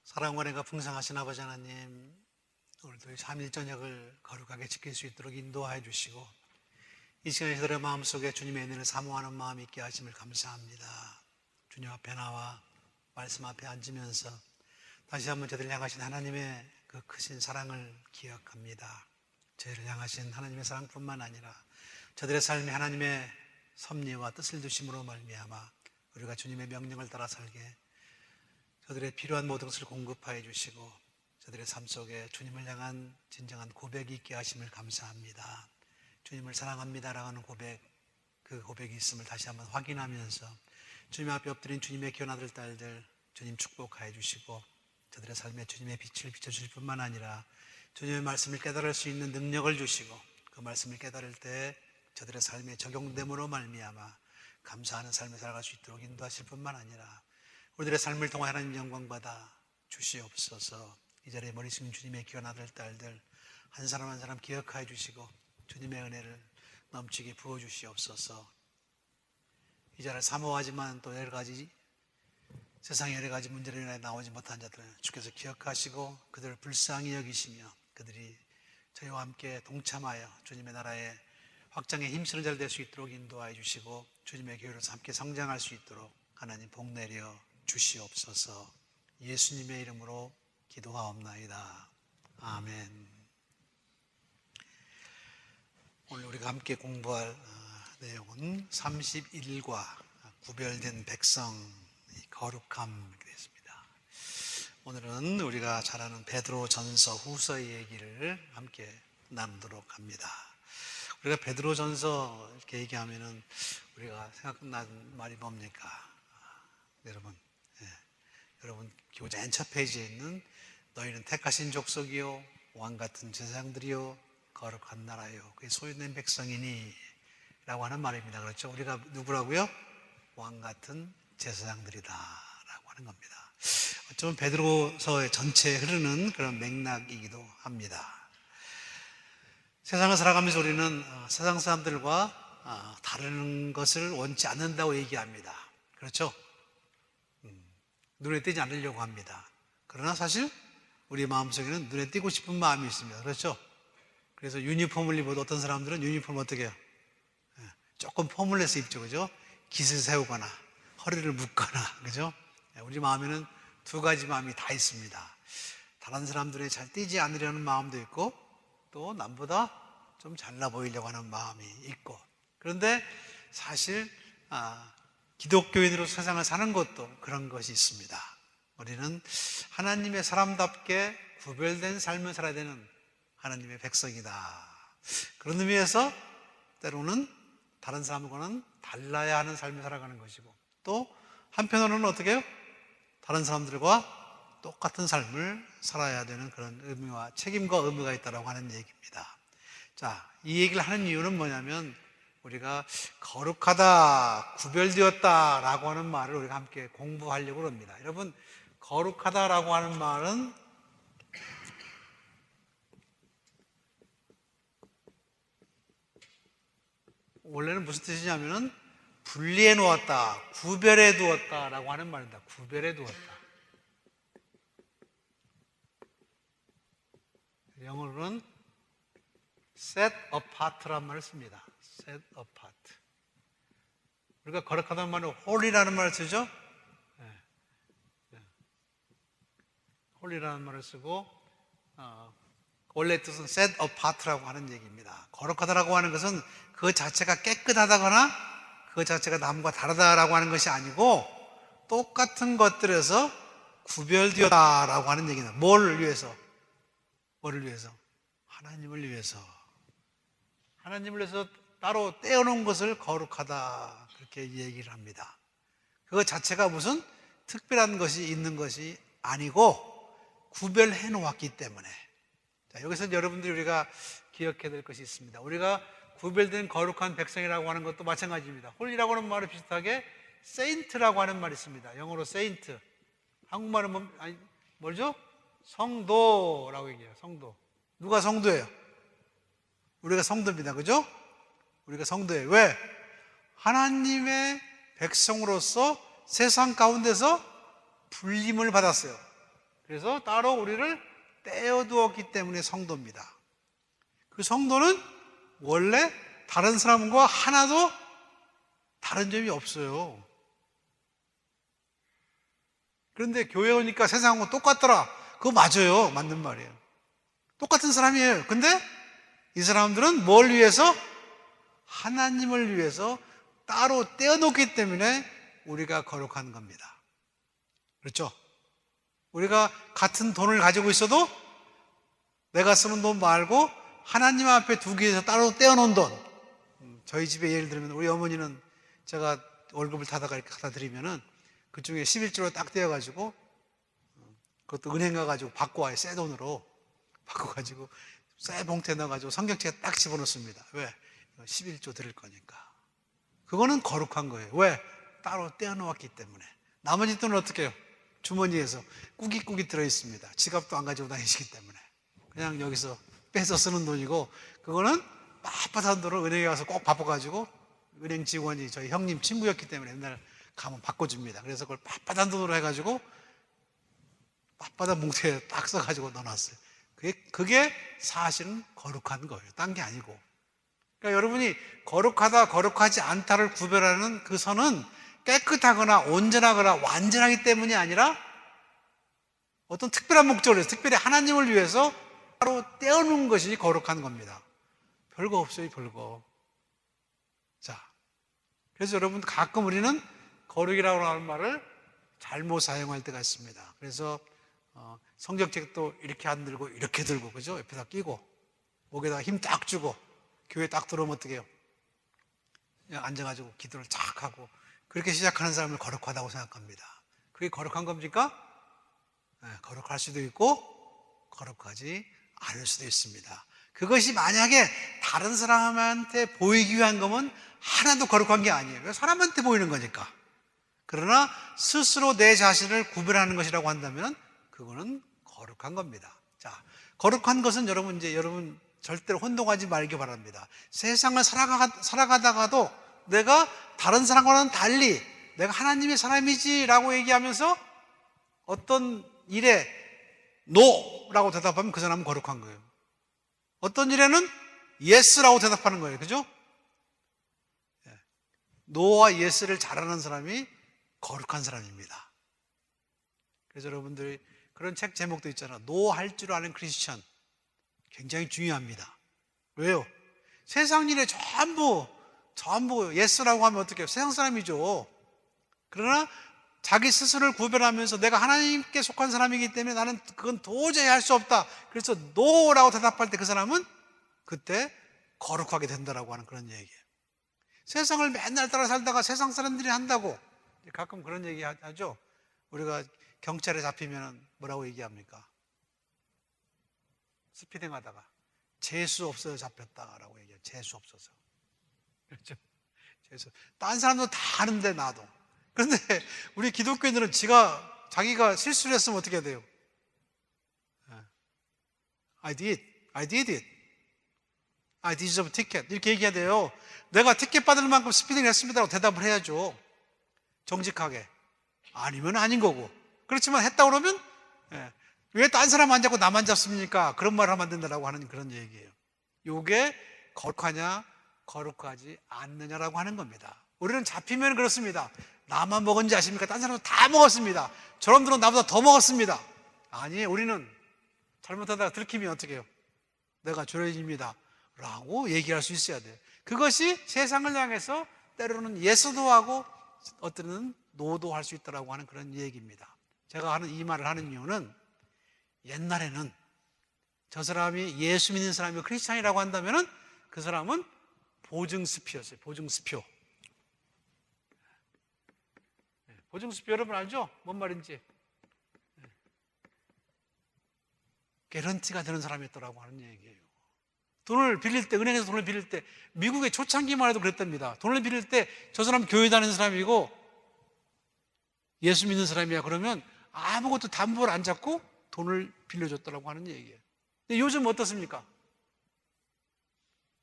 사랑과 은혜가 풍성하신 아버지 하나님, 오늘도 3일 저녁을 거룩하게 지킬 수 있도록 인도하여 주시고 이 시간에 저들의 마음속에 주님의 은혜를 사모하는 마음이 있게 하심을 감사합니다. 주님 앞에 나와 말씀 앞에 앉으면서 다시 한번 저들을 향하신 하나님의 그 크신 사랑을 기억합니다. 저희를 향하신 하나님의 사랑뿐만 아니라 저들의 삶에 하나님의 섭리와 뜻을 두심으로 말미암아 우리가 주님의 명령을 따라 살게 저들의 필요한 모든 것을 공급하여 주시고 저들의 삶 속에 주님을 향한 진정한 고백이 있게 하심을 감사합니다. 주님을 사랑합니다라는 고백, 그 고백이 있음을 다시 한번 확인하면서 주님 앞에 엎드린 주님의 귀한 아들 딸들 주님 축복하여 주시고 저들의 삶에 주님의 빛을 비춰주실 뿐만 아니라 주님의 말씀을 깨달을 수 있는 능력을 주시고 그 말씀을 깨달을 때 저들의 삶에 적용됨으로 말미암아 감사하는 삶을 살아갈 수 있도록 인도하실 뿐만 아니라 우리들의 삶을 통해 하나님 영광 받아 주시옵소서. 이 자리에 머리 숙인 주님의 귀한 아들 딸들 한 사람 한 사람 기억하여 주시고 주님의 은혜를 넘치게 부어 주시옵소서. 이 자리를 사모하지만 또 여러 가지 세상의 여러 가지 문제로 인해 나오지 못한 자들은 주께서 기억하시고 그들을 불쌍히 여기시며 그들이 저희와 함께 동참하여 주님의 나라의 확장에 힘쓰는 자를 될 수 있도록 인도하여 주시고 주님의 교회로서 함께 성장할 수 있도록 하나님 복 내려 주시옵소서. 예수님의 이름으로 기도하옵나이다. 아멘. 오늘 우리가 함께 공부할 내용은 31과 구별된 백성 거룩함 되겠습니다. 오늘은 우리가 잘 아는 베드로전서 후서의 얘기를 함께 나누도록 합니다. 우리가 베드로전서 이렇게 얘기하면은 우리가 생각나는 말이 뭡니까? 여러분 교재 맨 첫 페이지에 있는 너희는 택하신 족속이요 왕 같은 제사장들이요 거룩한 나라요 그게 소유된 백성이니 라고 하는 말입니다. 그렇죠? 우리가 누구라고요? 왕 같은 제사장들이다 라고 하는 겁니다. 어쩌면 베드로서의 전체에 흐르는 그런 맥락이기도 합니다. 세상을 살아가면서 우리는 세상 사람들과 다른 것을 원치 않는다고 얘기합니다. 그렇죠? 눈에 띄지 않으려고 합니다. 그러나 사실 우리 마음속에는 눈에 띄고 싶은 마음이 있습니다. 그렇죠? 그래서 유니폼을 입어도 어떤 사람들은 유니폼을 어떻게 해요? 조금 폼을 내서 입죠. 그죠? 깃을 세우거나 허리를 묶거나 그죠? 우리 마음에는 두 가지 마음이 다 있습니다. 다른 사람들에 잘 띄지 않으려는 마음도 있고 또 남보다 좀 잘나 보이려고 하는 마음이 있고 그런데 사실 기독교인으로 세상을 사는 것도 그런 것이 있습니다. 우리는 하나님의 사람답게 구별된 삶을 살아야 되는 하나님의 백성이다. 그런 의미에서 때로는 다른 사람과는 달라야 하는 삶을 살아가는 것이고 또 한편으로는 어떻게 해요? 다른 사람들과 똑같은 삶을 살아야 되는 그런 의미와 책임과 의무가 있다고 하는 얘기입니다. 자, 이 얘기를 하는 이유는 뭐냐면 우리가 거룩하다, 구별되었다라고 하는 말을 우리가 함께 공부하려고 합니다. 여러분, 거룩하다라고 하는 말은 원래는 무슨 뜻이냐면은 분리해 놓았다, 구별해 두었다라고 하는 말입니다. 구별해 두었다. 영어로는 set apart란 말을 씁니다. set apart. 우리가 거룩하다는 말은 holy라는 말을 쓰죠. holy라는 말을 쓰고 원래 뜻은 set apart라고 하는 얘기입니다. 거룩하다라고 하는 것은 그 자체가 깨끗하다거나 그 자체가 남과 다르다라고 하는 것이 아니고 똑같은 것들에서 구별되었다라고 하는 얘기입니다. 뭐를 위해서? 뭐를 위해서? 하나님을 위해서. 하나님을 위해서 따로 떼어놓은 것을 거룩하다 그렇게 얘기를 합니다. 그것 자체가 무슨 특별한 것이 있는 것이 아니고 구별해 놓았기 때문에. 자, 여기서 여러분들이 우리가 기억해야 될 것이 있습니다. 우리가 구별된 거룩한 백성이라고 하는 것도 마찬가지입니다. 홀리라고 하는 말을 비슷하게 세인트라고 하는 말이 있습니다. 영어로 세인트. 한국말은 뭐죠? 성도라고 얘기해요. 성도. 누가 성도예요? 우리가 성도입니다. 그죠? 우리가 성도예요. 왜? 하나님의 백성으로서 세상 가운데서 불림을 받았어요. 그래서 따로 우리를 떼어두었기 때문에 성도입니다. 그 성도는 원래 다른 사람과 하나도 다른 점이 없어요. 그런데 교회 오니까 세상하고 똑같더라. 그거 맞아요. 맞는 말이에요. 똑같은 사람이에요. 근데 이 사람들은 뭘 위해서? 하나님을 위해서 따로 떼어놓기 때문에 우리가 거룩한 겁니다. 그렇죠? 우리가 같은 돈을 가지고 있어도 내가 쓰는 돈 말고 하나님 앞에 두기 위해서 따로 떼어놓은 돈. 저희 집에 예를 들면 우리 어머니는 제가 월급을 타다가 이렇게 갖다 드리면은 그 중에 11조로 딱 떼어가지고 그것도 은행 가가지고 받고 와요. 새 돈으로 바꿔가지고 새 봉투에 넣어가지고 성경책에 딱 집어넣습니다. 왜? 11조 드릴 거니까. 그거는 거룩한 거예요. 왜? 따로 떼어놓았기 때문에. 나머지 돈은 어떻게 해요? 주머니에서 꾸깃꾸깃 들어있습니다. 지갑도 안 가지고 다니시기 때문에. 그냥 여기서 빼서 쓰는 돈이고, 그거는 빳빳한 돈을 은행에 가서 꼭 바꿔가지고 은행 직원이 저희 형님 친구였기 때문에 옛날 가면 바꿔줍니다. 그래서 그걸 빳빳한 돈으로 해가지고 빳빳한 봉투에 딱 써가지고 넣어놨어요. 그게 사실은 거룩한 거예요. 딴 게 아니고. 그러니까 여러분이 거룩하다, 거룩하지 않다를 구별하는 그 선은 깨끗하거나 온전하거나 완전하기 때문이 아니라 어떤 특별한 목적을 위해서, 특별히 하나님을 위해서 따로 떼어놓은 것이 거룩한 겁니다. 별거 없어요, 별거. 자, 그래서 여러분 가끔 우리는 거룩이라고 하는 말을 잘못 사용할 때가 있습니다. 그래서 성경책도 이렇게 안 들고 이렇게 들고, 그죠? 옆에다 끼고 목에다 힘 딱 주고 교회 딱 들어오면 어떻게 해요? 그냥 앉아가지고 기도를 쫙 하고 그렇게 시작하는 사람을 거룩하다고 생각합니다. 그게 거룩한 겁니까? 네, 거룩할 수도 있고 거룩하지 않을 수도 있습니다. 그것이 만약에 다른 사람한테 보이기 위한 거면 하나도 거룩한 게 아니에요. 사람한테 보이는 거니까. 그러나 스스로 내 자신을 구별하는 것이라고 한다면 그거는 거룩한 겁니다. 자, 거룩한 것은 여러분 절대로 혼동하지 말기 바랍니다. 세상을 살아가다가도 내가 다른 사람과는 달리 내가 하나님의 사람이지라고 얘기하면서 어떤 일에 노라고 대답하면 그 사람은 거룩한 거예요. 어떤 일에는 예스라고 대답하는 거예요. 그죠? 노와 예스를 잘하는 사람이 거룩한 사람입니다. 그래서 여러분들이 그런 책 제목도 있잖아. 노 할 줄 아는 크리스천. 굉장히 중요합니다. 왜요? 세상 일에 전부 예스라고 하면 어떻게 해요? 세상 사람이죠. 그러나 자기 스스로를 구별하면서 내가 하나님께 속한 사람이기 때문에 나는 그건 도저히 할 수 없다. 그래서 노라고 대답할 때 그 사람은 그때 거룩하게 된다라고 하는 그런 얘기예요. 세상을 맨날 따라 살다가 세상 사람들이 한다고 가끔 그런 얘기 하죠. 우리가 경찰에 잡히면 뭐라고 얘기합니까? 스피딩 하다가 재수 없어서 잡혔다라고 얘기해요. 재수 없어서. 그렇죠? 재수. 딴 사람도 다 하는데 나도. 그런데 우리 기독교인들은 자기가 실수를 했으면 어떻게 해야 돼요? I did it. I deserve ticket. 이렇게 얘기해야 돼요. 내가 티켓 받을 만큼 스피딩을 했습니다라고 대답을 해야죠. 정직하게. 아니면 아닌 거고. 그렇지만 했다고 그러면 왜 딴 사람 안 잡고 나만 잡습니까? 그런 말을 하면 안 된다라고 하는 그런 얘기예요. 이게 거룩하냐 거룩하지 않느냐라고 하는 겁니다. 우리는 잡히면 그렇습니다. 나만 먹은지 아십니까? 딴 사람은 다 먹었습니다. 저놈들은 나보다 더 먹었습니다. 아니에요. 우리는 잘못하다가 들키면 어떻게 해요? 내가 죄인입니다 라고 얘기할 수 있어야 돼요. 그것이 세상을 향해서 때로는 예스도 하고 어떤 노도 할 수 있다라고 하는 그런 얘기입니다. 제가 이 말을 하는 이유는 옛날에는 저 사람이 예수 믿는 사람이 크리스찬이라고 한다면은 그 사람은 보증수표였어요. 보증수표. 보증수표 여러분 알죠? 뭔 말인지. 개런티가 되는 사람이었더라고 하는 얘기예요. 돈을 빌릴 때, 은행에서 돈을 빌릴 때, 미국의 초창기만 해도 그랬답니다. 돈을 빌릴 때 저 사람 교회 다니는 사람이고 예수 믿는 사람이야 그러면 아무것도 담보를 안 잡고 돈을 빌려줬더라고 하는 얘기예요. 근데 요즘 어떻습니까?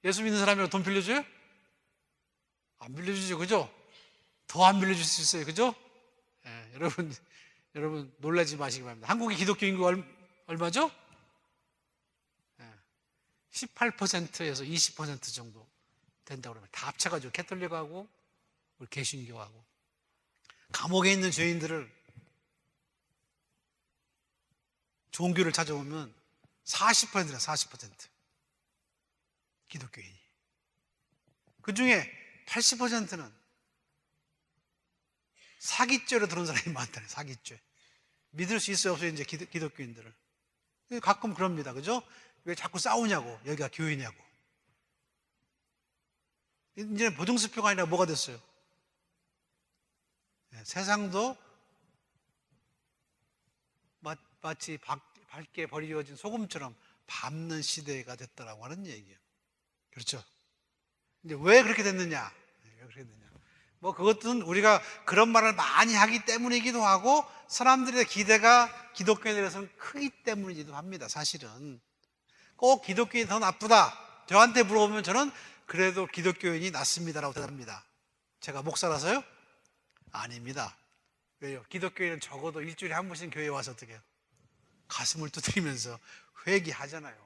예수 믿는 사람이라고 돈 빌려줘요? 안 빌려주죠, 그죠? 더 안 빌려줄 수 있어요, 그죠? 여러분 여러분 놀라지 마시기 바랍니다. 한국의 기독교 인구 얼마죠? 18%에서 20% 정도 된다고 그러면 다 합쳐가지고 캐톨릭하고 우리 개신교하고 감옥에 있는 죄인들을 종교를 찾아오면 40%라 40% 기독교인이. 그 중에 80%는 사기죄로 들어온 사람이 많다네. 사기죄. 믿을 수 있어요 없어요 이제 기독교인들을. 가끔 그럽니다. 그죠? 왜 자꾸 싸우냐고. 여기가 교회냐고. 이제는 보증수표가 아니라 뭐가 됐어요? 세상도 마치 밝게 버려진 소금처럼 밟는 시대가 됐다라고 하는 얘기예요. 그렇죠? 이제 왜 그렇게 됐느냐? 왜 그렇게 됐느냐? 뭐 그것은 우리가 그런 말을 많이 하기 때문이기도 하고 사람들의 기대가 기독교에 대해서는 크기 때문이기도 합니다. 사실은 꼭 기독교인이 더 나쁘다. 저한테 물어보면 저는 그래도 기독교인이 낫습니다라고 대답합니다. 제가 목사라서요? 아닙니다. 왜요? 기독교인은 적어도 일주일에 한 번씩 교회에 와서 어떻게 해요? 가슴을 두드리면서 회개하잖아요.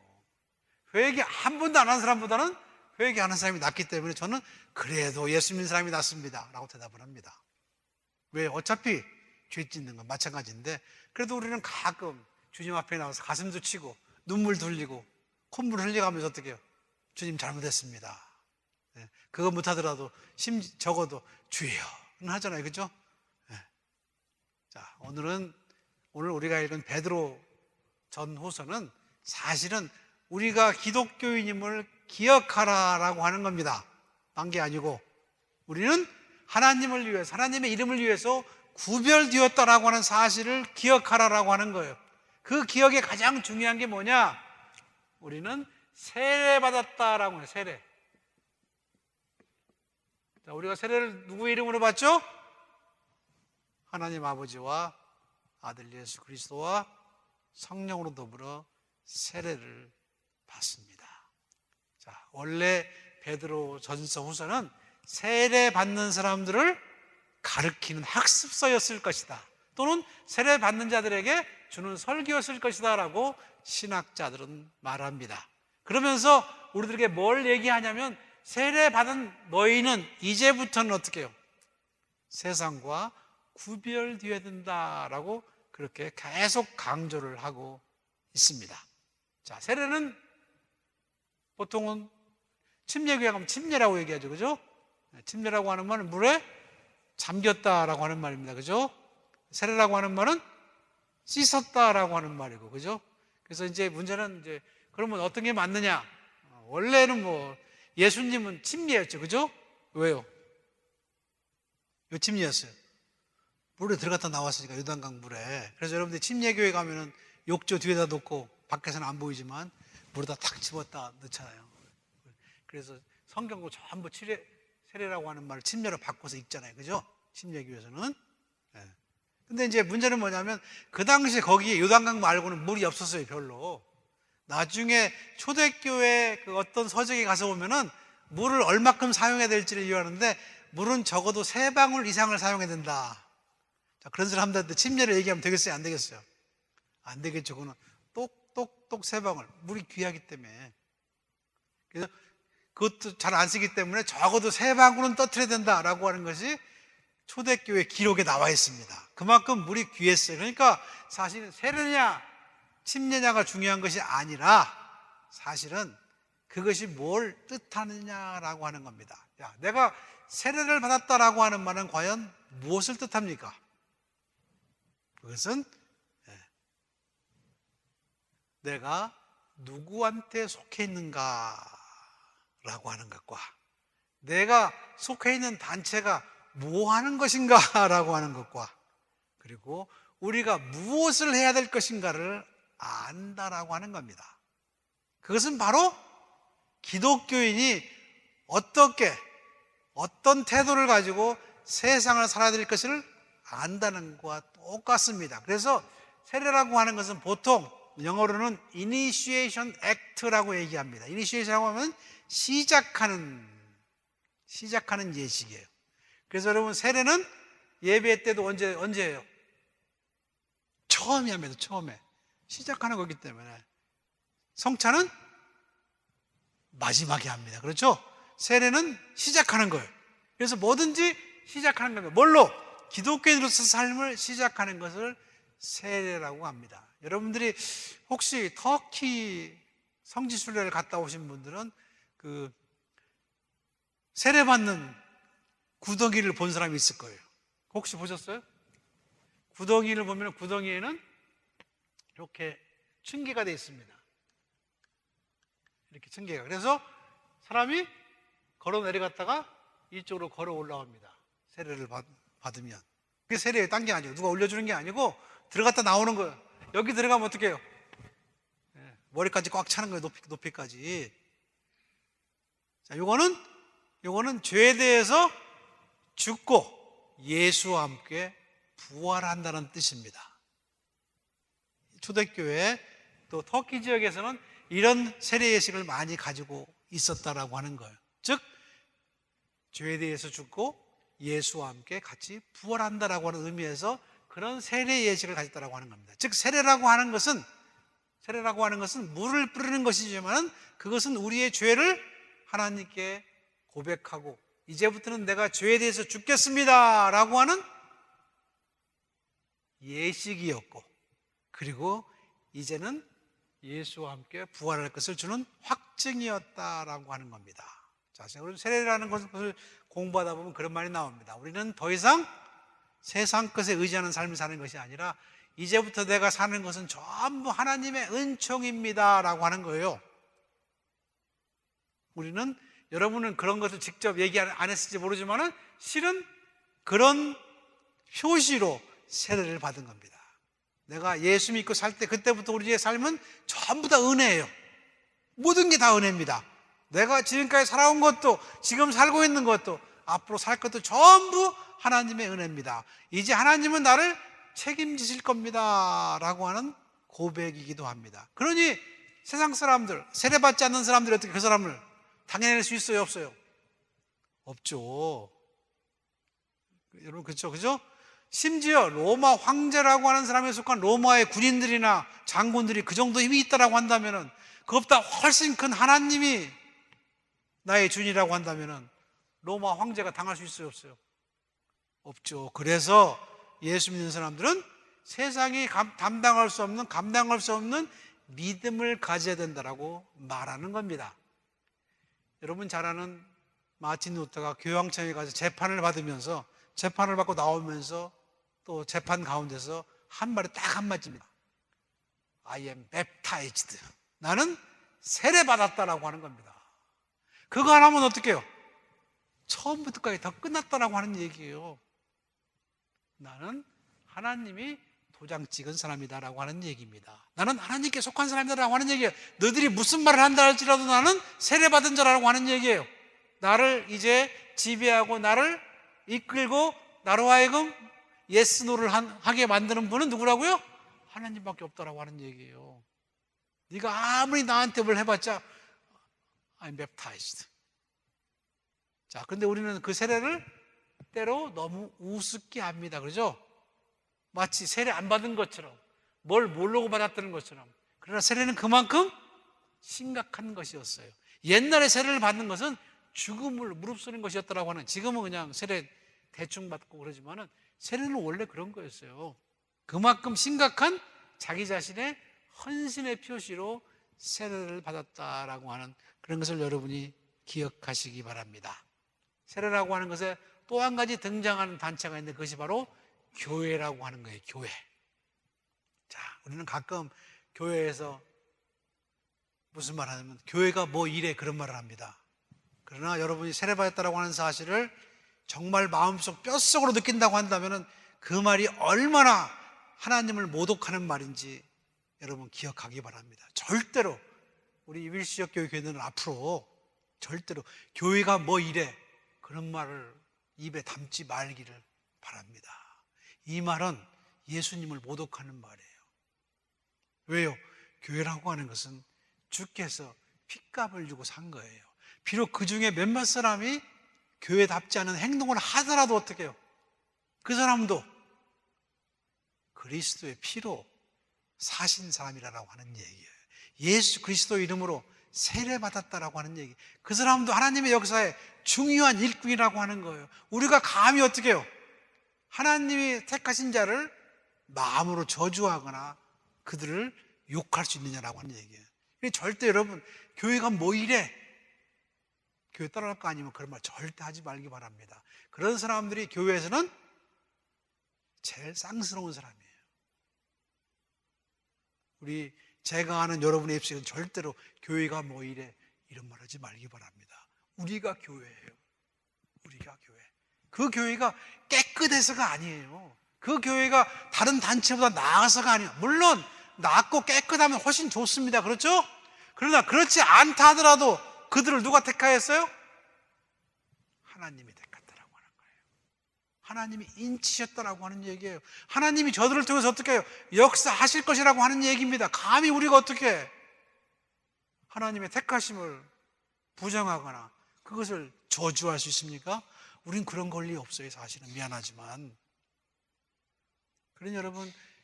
회개 한 번도 안 한 사람보다는 회개하는 사람이 낫기 때문에 저는 그래도 예수 믿는 사람이 낫습니다 라고 대답을 합니다. 왜? 어차피 죄 짓는 건 마찬가지인데 그래도 우리는 가끔 주님 앞에 나와서 가슴도 치고 눈물 돌리고 콧물 흘려가면서 어떻게 해요? 주님 잘못했습니다. 그거 못하더라도 적어도 주여는 하잖아요. 그죠? 자, 오늘 우리가 읽은 베드로 전후서는 사실은 우리가 기독교인임을 기억하라라고 하는 겁니다. 딴 게 아니고 우리는 하나님을 위해서 하나님의 이름을 위해서 구별되었다라고 하는 사실을 기억하라라고 하는 거예요. 그 기억에 가장 중요한 게 뭐냐? 우리는 세례받았다라고 해요. 세례. 자, 우리가 세례를 누구의 이름으로 받죠? 하나님 아버지와 아들 예수 그리스도와 성령으로 더불어 세례를 받습니다. 자, 원래 베드로 전서 후서는 세례 받는 사람들을 가르치는 학습서였을 것이다. 또는 세례 받는 자들에게 주는 설교였을 것이다 라고 신학자들은 말합니다. 그러면서 우리들에게 뭘 얘기하냐면 세례 받은 너희는 이제부터는 어떻게 해요? 세상과 구별되어야 된다라고 그렇게 계속 강조를 하고 있습니다. 자, 세례는 보통은 침례교회 가면 침례라고 얘기하죠. 그죠? 침례라고 하는 말은 물에 잠겼다라고 하는 말입니다. 그죠? 세례라고 하는 말은 씻었다라고 하는 말이고. 그죠? 그래서 이제 문제는 이제 그러면 어떤 게 맞느냐? 원래는 뭐 예수님은 침례였죠. 그죠? 왜요? 왜 침례였어요? 물에 들어갔다 나왔으니까 요단강 물에. 그래서 여러분들 침례교회 가면은 욕조 뒤에다 놓고 밖에서는 안 보이지만 물에다 탁 집었다 넣잖아요. 그래서 성경도 전부 세례라고 하는 말을 침례로 바꿔서 읽잖아요. 그죠? 침례교회에서는. 근데 이제 문제는 뭐냐면 그 당시에 거기에 요단강 말고는 물이 없었어요. 별로. 나중에 초대교회 그 어떤 서적에 가서 보면은 물을 얼마큼 사용해야 될지를 이유하는데 물은 적어도 3방울 이상을 사용해야 된다. 자, 그런 사람들한테 침례를 얘기하면 되겠어요? 안 되겠어요? 안 되겠죠. 그거는 똑똑똑 3방울. 물이 귀하기 때문에. 그래서 그것도 잘 안 쓰기 때문에 적어도 3방울은 떠트려야 된다라고 하는 것이 초대교회 기록에 나와 있습니다. 그만큼 물이 귀했어요. 그러니까 사실은 세례냐 침례냐가 중요한 것이 아니라 사실은 그것이 뭘 뜻하느냐라고 하는 겁니다. 야, 내가 세례를 받았다라고 하는 말은 과연 무엇을 뜻합니까? 그것은 내가 누구한테 속해 있는가라고 하는 것과 내가 속해 있는 단체가 뭐 하는 것인가라고 하는 것과 그리고 우리가 무엇을 해야 될 것인가를 안다라고 하는 겁니다. 그것은 바로 기독교인이 어떤 태도를 가지고 세상을 살아야 될 것을 안다는 것과 똑같습니다. 그래서 세례라고 하는 것은 보통 영어로는 Initiation Act라고 얘기합니다. Initiation이라고 하면 시작하는 예식이에요. 그래서 여러분 세례는 예배 때도 언제예요? 처음이 합니다. 처음에 시작하는 거기 때문에 성찬은 마지막에 합니다. 그렇죠? 세례는 시작하는 거예요. 그래서 뭐든지 시작하는 겁니다. 뭘로? 기독교인으로서 삶을 시작하는 것을 세례라고 합니다. 여러분들이 혹시 터키 성지순례를 갔다 오신 분들은 그 세례받는 구덩이를 본 사람이 있을 거예요. 혹시 보셨어요? 구덩이를 보면 구덩이에는 이렇게 층계가 되어 있습니다. 이렇게 층계가. 그래서 사람이 걸어 내려갔다가 이쪽으로 걸어 올라옵니다. 세례를 받으면. 그게 세례예요. 딴 게 아니고. 누가 올려주는 게 아니고 들어갔다 나오는 거예요. 여기 들어가면 어떻게 해요? 머리까지 꽉 차는 거예요. 높이까지. 자, 요거는 죄에 대해서 죽고 예수와 함께 부활한다는 뜻입니다. 초대교회 또 터키 지역에서는 이런 세례 예식을 많이 가지고 있었다라고 하는 거예요. 즉 죄에 대해서 죽고 예수와 함께 같이 부활한다라고 하는 의미에서 그런 세례 예식을 가졌다라고 하는 겁니다. 즉 세례라고 하는 것은 물을 뿌리는 것이지만 그것은 우리의 죄를 하나님께 고백하고 이제부터는 내가 죄에 대해서 죽겠습니다 라고 하는 예식이었고, 그리고 이제는 예수와 함께 부활할 것을 주는 확증이었다라고 하는 겁니다. 자, 세례라는 것을 공부하다 보면 그런 말이 나옵니다. 우리는 더 이상 세상 것에 의지하는 삶을 사는 것이 아니라 이제부터 내가 사는 것은 전부 하나님의 은총입니다 라고 하는 거예요. 여러분은 그런 것을 직접 얘기 안 했을지 모르지만 실은 그런 표시로 세례를 받은 겁니다. 내가 예수 믿고 살 때 그때부터 우리의 삶은 전부 다 은혜예요. 모든 게 다 은혜입니다. 내가 지금까지 살아온 것도, 지금 살고 있는 것도, 앞으로 살 것도 전부 하나님의 은혜입니다. 이제 하나님은 나를 책임지실 겁니다 라고 하는 고백이기도 합니다. 그러니 세상 사람들, 세례받지 않는 사람들이 어떻게 그 사람을 당해낼 수 있어요? 없어요? 없죠. 여러분 그죠? 심지어 로마 황제라고 하는 사람에 속한 로마의 군인들이나 장군들이 그 정도 힘이 있다라고 한다면은, 그것보다 훨씬 큰 하나님이 나의 주인이라고 한다면은 로마 황제가 당할 수 있어요? 없어요? 없죠. 그래서 예수 믿는 사람들은 세상이 감당할 수 없는 믿음을 가져야 된다라고 말하는 겁니다. 여러분 잘 아는 마틴 루터가 교황청에 가서 재판을 받고 나오면서 또 재판 가운데서 한 말이 딱 한마디입니다. I am baptized. 나는 세례받았다라고 하는 겁니다. 그거 안 하면 어떻게 해요? 처음부터까지 다 끝났다라고 하는 얘기예요. 나는 하나님이 도장 찍은 사람이다라고 하는 얘기입니다. 나는 하나님께 속한 사람이다라고 하는 얘기예요. 너희들이 무슨 말을 한다 할지라도 나는 세례받은 자라고 하는 얘기예요. 나를 이제 지배하고 나를 이끌고 나로 하여금 예스 노를 하게 만드는 분은 누구라고요? 하나님밖에 없다라고 하는 얘기예요. 네가 아무리 나한테 뭘 해봤자 I'm baptized. 자, 그런데 우리는 그 세례를 때로 너무 우습게 합니다. 그러죠? 마치 세례 안 받은 것처럼, 뭘 모르고 받았다는 것처럼. 그러나 세례는 그만큼 심각한 것이었어요. 옛날에 세례를 받는 것은 죽음을 무릅쓰는 것이었다라고 하는, 지금은 그냥 세례 대충 받고 그러지만은 세례는 원래 그런 거였어요. 그만큼 심각한 자기 자신의 헌신의 표시로 세례를 받았다라고 하는 그런 것을 여러분이 기억하시기 바랍니다. 세례라고 하는 것에 또 한 가지 등장하는 단체가 있는데 그것이 바로 교회라고 하는 거예요. 교회. 자, 우리는 가끔 교회에서 무슨 말 하냐면 교회가 뭐 이래 그런 말을 합니다. 그러나 여러분이 세례받았다라고 하는 사실을 정말 마음속 뼛속으로 느낀다고 한다면 그 말이 얼마나 하나님을 모독하는 말인지 여러분 기억하기 바랍니다. 절대로 우리 이빌시역 교회 교회는 앞으로 절대로 교회가 뭐 이래 그런 말을 입에 담지 말기를 바랍니다. 이 말은 예수님을 모독하는 말이에요. 왜요? 교회라고 하는 것은 주께서 핏값을 주고 산 거예요. 비록 그 중에 몇몇 사람이 교회답지 않은 행동을 하더라도 어떻게 해요? 그 사람도 그리스도의 피로 사신 사람이라고 하는 얘기예요. 예수 그리스도 이름으로 세례받았다라고 하는 얘기. 그 사람도 하나님의 역사에 중요한 일꾼이라고 하는 거예요. 우리가 감히 어떻게 해요? 하나님이 택하신 자를 마음으로 저주하거나 그들을 욕할 수 있느냐라고 하는 얘기예요. 절대 여러분, 교회가 뭐 이래? 교회 따라갈 거 아니면 그런 말 절대 하지 말기 바랍니다. 그런 사람들이 교회에서는 제일 쌍스러운 사람이에요. 제가 아는 여러분의 입술은 절대로 교회가 뭐 이래 이런 말 하지 말기 바랍니다. 우리가 교회예요. 우리가 교회. 그 교회가 깨끗해서가 아니에요. 그 교회가 다른 단체보다 나아서가 아니에요. 물론 낫고 깨끗하면 훨씬 좋습니다. 그렇죠? 그러나 그렇지 않다 하더라도 그들을 누가 택하였어요? 하나님이 택했다라고 하는 거예요. 하나님이 인치셨다라고 하는 얘기예요. 하나님이 저들을 통해서 어떻게 해요? 역사하실 것이라고 하는 얘기입니다. 감히 우리가 어떻게 하나님의 택하심을 부정하거나 그것을 저주할 수 있습니까? 우린 그런 권리 없어요. 사실은 미안하지만. 그러니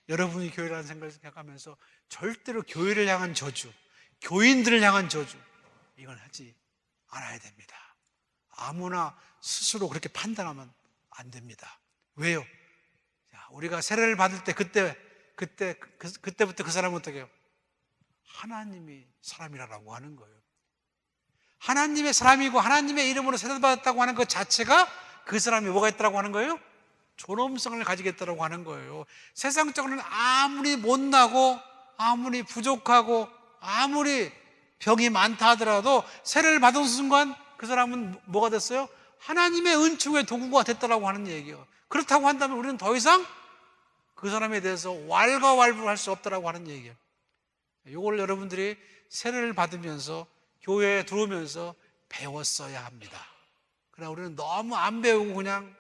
여러분이 교회라는 생각을 생각하면서 절대로 교회를 향한 저주, 교인들을 향한 저주, 이건 하지 않아야 됩니다. 아무나 스스로 그렇게 판단하면 안 됩니다. 왜요? 우리가 세례를 받을 때 그때부터 그 사람은 어떻게 해요? 하나님이 사람이라고 하는 거예요. 하나님의 사람이고 하나님의 이름으로 세례를 받았다고 하는 것 자체가 그 사람이 뭐가 있다고 하는 거예요? 존엄성을 가지겠다고 하는 거예요. 세상적으로는 아무리 못나고 아무리 부족하고 아무리 병이 많다 하더라도 세례를 받은 순간 그 사람은 뭐가 됐어요? 하나님의 은총의 도구가 됐다고 하는 얘기예요. 그렇다고 한다면 우리는 더 이상 그 사람에 대해서 왈가왈부할 수 없다고 하는 얘기예요. 이걸 여러분들이 세례를 받으면서 교회에 들어오면서 배웠어야 합니다. 그러나 우리는 너무 안 배우고 그냥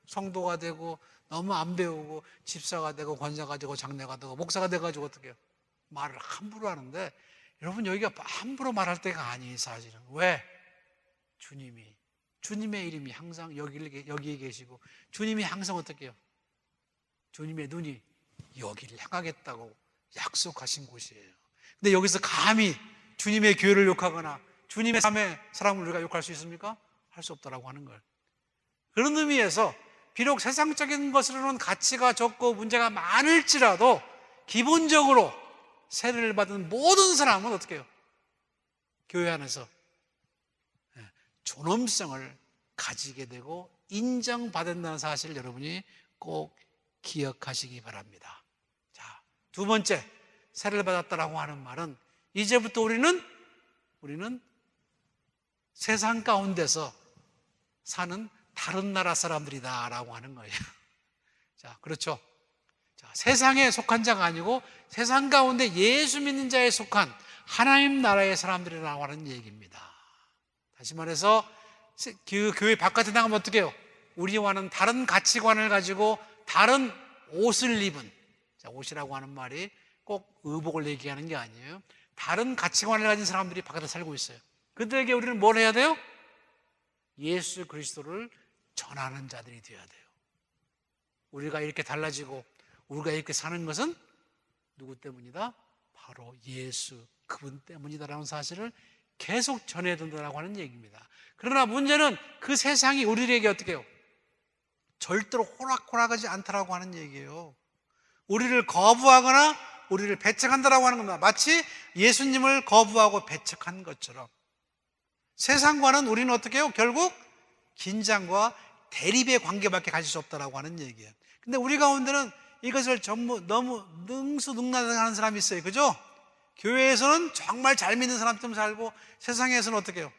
성도가 되고 너무 안 배우고 집사가 되고 권사가 되고 장례가 되고 목사가 돼가지고 어떻게 해요? 말을 함부로 하는데 여러분 여기가 함부로 말할 때가 아니에요. 사실은. 왜? 주님의 이름이 항상 여기에 계시고 주님이 항상 어떻게 해요? 주님의 눈이 여기를 향하겠다고 약속하신 곳이에요. 근데 여기서 감히 주님의 교회를 욕하거나 주님의 삶의 사람을 우리가 욕할 수 있습니까? 할 수 없다라고 하는 거예요. 그런 의미에서 비록 세상적인 것으로는 가치가 적고 문제가 많을지라도 기본적으로 세례를 받은 모든 사람은 어떻게 해요? 교회 안에서 존엄성을 가지게 되고 인정받는다는 사실을 여러분이 꼭 기억하시기 바랍니다. 자, 두 번째, 세례를 받았다라고 하는 말은 이제부터 우리는 세상 가운데서 사는 다른 나라 사람들이다라고 하는 거예요. 자, 그렇죠. 자, 세상에 속한 자가 아니고 세상 가운데 예수 믿는 자에 속한 하나님 나라의 사람들이라고 하는 얘기입니다. 다시 말해서 그 교회 바깥에 나가면 어떻게 해요? 우리와는 다른 가치관을 가지고 다른 옷을 입은, 자, 옷이라고 하는 말이 꼭 의복을 얘기하는 게 아니에요. 다른 가치관을 가진 사람들이 바깥에 살고 있어요. 그들에게 우리는 뭘 해야 돼요? 예수 그리스도를 전하는 자들이 되어야 돼요. 우리가 이렇게 달라지고 우리가 이렇게 사는 것은 누구 때문이다? 바로 예수 그분 때문이다라는 사실을 계속 전해야 된다고 하는 얘기입니다. 그러나 문제는 그 세상이 우리에게 어떻게 해요? 절대로 호락호락하지 않다라고 하는 얘기예요. 우리를 거부하거나 우리를 배척한다라고 하는 겁니다. 마치 예수님을 거부하고 배척한 것처럼 세상과는 우리는 어떻게 해요? 결국 긴장과 대립의 관계밖에 가질 수 없다라고 하는 얘기예요. 근데 우리 가운데는 이것을 전부 너무 능수능란하는 사람이 있어요. 그죠? 교회에서는 정말 잘 믿는 사람처럼 살고 세상에서는 어떻게 해요?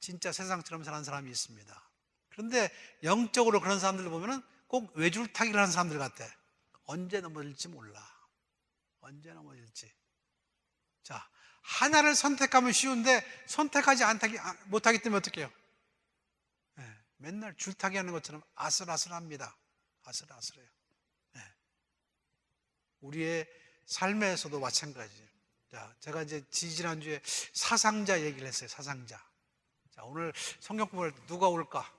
진짜 세상처럼 사는 사람이 있습니다. 그런데 영적으로 그런 사람들을 보면은 꼭 외줄타기를 하는 사람들 같아. 언제 넘어질지 몰라. 언제 넘어질지. 자, 하나를 선택하면 쉬운데 선택하지 못하기 때문에 어떻게 해요? 맨날 줄타기 하는 것처럼 아슬아슬합니다. 아슬아슬해요. 우리의 삶에서도 마찬가지예요. 자, 제가 이제 지난주에 사상자 얘기를 했어요. 사상자. 자, 오늘 성경 공부할 때 누가 올까?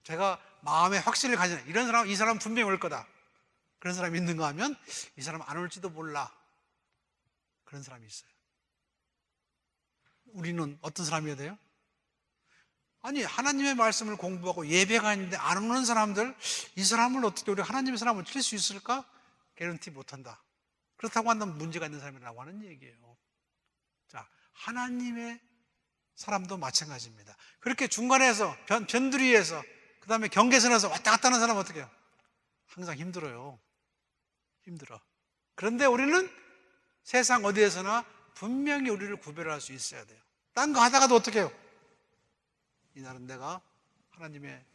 제가 마음에 확신을 가지는 이 사람 분명히 올 거다. 그런 사람이 있는가 하면 이 사람 안 올지도 몰라. 그런 사람이 있어요. 우리는 어떤 사람이어야 돼요? 아니, 하나님의 말씀을 공부하고 예배가 있는데 안 오는 사람들, 이 사람을 어떻게 우리 하나님의 사람을 칠 수 있을까? 개런티 못한다. 그렇다고 한다면 문제가 있는 사람이라고 하는 얘기예요. 자, 하나님의 사람도 마찬가지입니다. 그렇게 중간에서 변두리에서 그 다음에 경계선에서 왔다 갔다 하는 사람은 어떻게 해요? 항상 힘들어요. 힘들어. 그런데 우리는 세상 어디에서나 분명히 우리를 구별할 수 있어야 돼요. 딴 거 하다가도 어떻게 해요? 이날은 내가 하나님의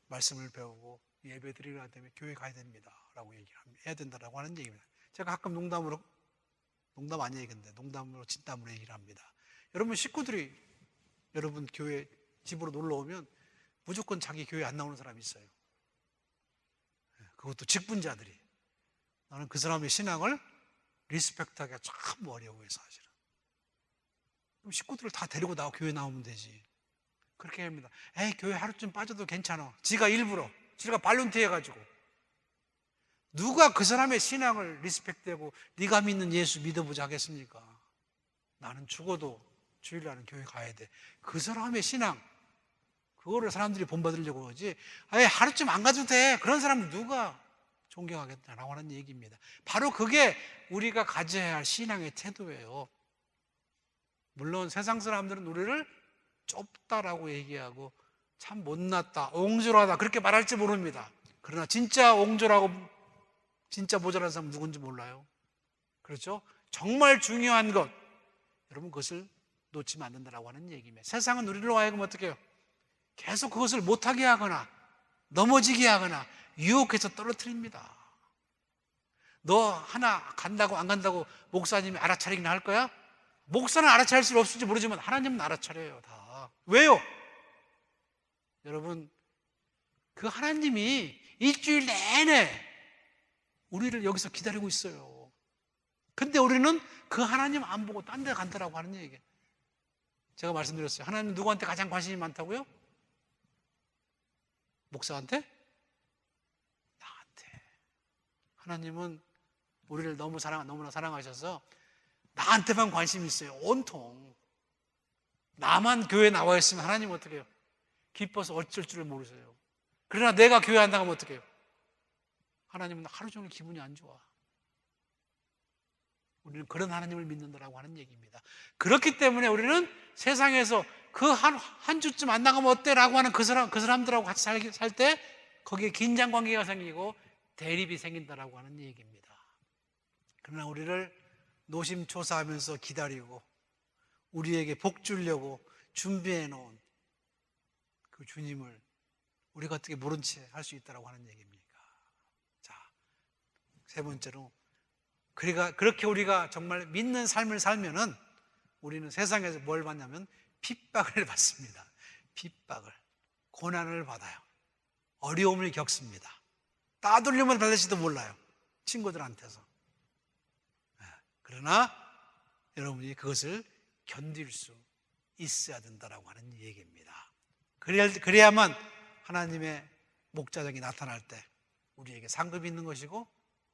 말씀을 배우고 예배 드리려 때문에 교회 가야 됩니다 라고 해야 된다라고 하는 얘기입니다. 제가 가끔 농담 아니에요. 근데 농담으로 진담으로 얘기를 합니다. 여러분 식구들이 여러분 교회 집으로 놀러 오면 무조건 자기 교회 안 나오는 사람이 있어요. 그것도 직분자들이. 나는 그 사람의 신앙을 리스펙트하기가 참 어려워요, 사실은. 그럼 식구들을 다 데리고 교회 나오면 되지. 그렇게 합니다. 에이, 교회 하루쯤 빠져도 괜찮아. 지가 발론티 해가지고. 누가 그 사람의 신앙을 리스펙트하고 네가 믿는 예수 믿어보자 하겠습니까? 나는 죽어도 주일날은 교회 가야 돼. 그 사람의 신앙, 그거를 사람들이 본받으려고 하지. 에이, 하루쯤 안 가도 돼. 그런 사람을 누가 존경하겠다라고 하는 얘기입니다. 바로 그게 우리가 가져야 할 신앙의 태도예요. 물론 세상 사람들은 우리를 좁다라고 얘기하고 참 못났다, 옹졸하다 그렇게 말할지 모릅니다. 그러나 진짜 옹졸하고 진짜 모자란 사람은 누군지 몰라요. 그렇죠? 정말 중요한 것, 여러분 그것을 놓치면 안 된다라고 하는 얘기입니다. 세상은 우리로 하여금 어떻게 해요? 계속 그것을 못하게 하거나 넘어지게 하거나 유혹해서 떨어뜨립니다. 너 하나 간다고 안 간다고 목사님이 알아차리긴 할 거야? 목사는 알아차릴 수 없을지 모르지만 하나님은 알아차려요, 다. 왜요? 여러분, 그 하나님이 일주일 내내 우리를 여기서 기다리고 있어요. 근데 우리는 그 하나님 안 보고 딴 데 간다라고 하는 얘기예요. 제가 말씀드렸어요. 하나님 누구한테 가장 관심이 많다고요? 목사한테? 나한테. 하나님은 우리를 너무나 사랑하셔서 나한테만 관심이 있어요. 온통. 나만 교회에 나와 있으면 하나님은 어떻게 해요? 기뻐서 어쩔 줄을 모르세요. 그러나 내가 교회 안 나가면 어떻게 해요? 하나님은 하루 종일 기분이 안 좋아. 우리는 그런 하나님을 믿는다라고 하는 얘기입니다. 그렇기 때문에 우리는 세상에서 그 한 주쯤 안 나가면 어때? 라고 하는 그 사람들하고 같이 살 때 거기에 긴장 관계가 생기고 대립이 생긴다라고 하는 얘기입니다. 그러나 우리를 노심초사하면서 기다리고 우리에게 복 주려고 준비해 놓은 그 주님을 우리가 어떻게 모른 채 할 수 있다라고 하는 얘기입니까? 자, 세 번째로 그렇게 우리가 정말 믿는 삶을 살면은 우리는 세상에서 뭘 받냐면 핍박을 받습니다. 핍박을, 고난을 받아요. 어려움을 겪습니다. 따돌림을 받을지도 몰라요. 친구들한테서. 그러나 여러분이 그것을 견딜 수 있어야 된다라고 하는 얘기입니다. 그래야만 하나님의 목자적이 나타날 때 우리에게 상급이 있는 것이고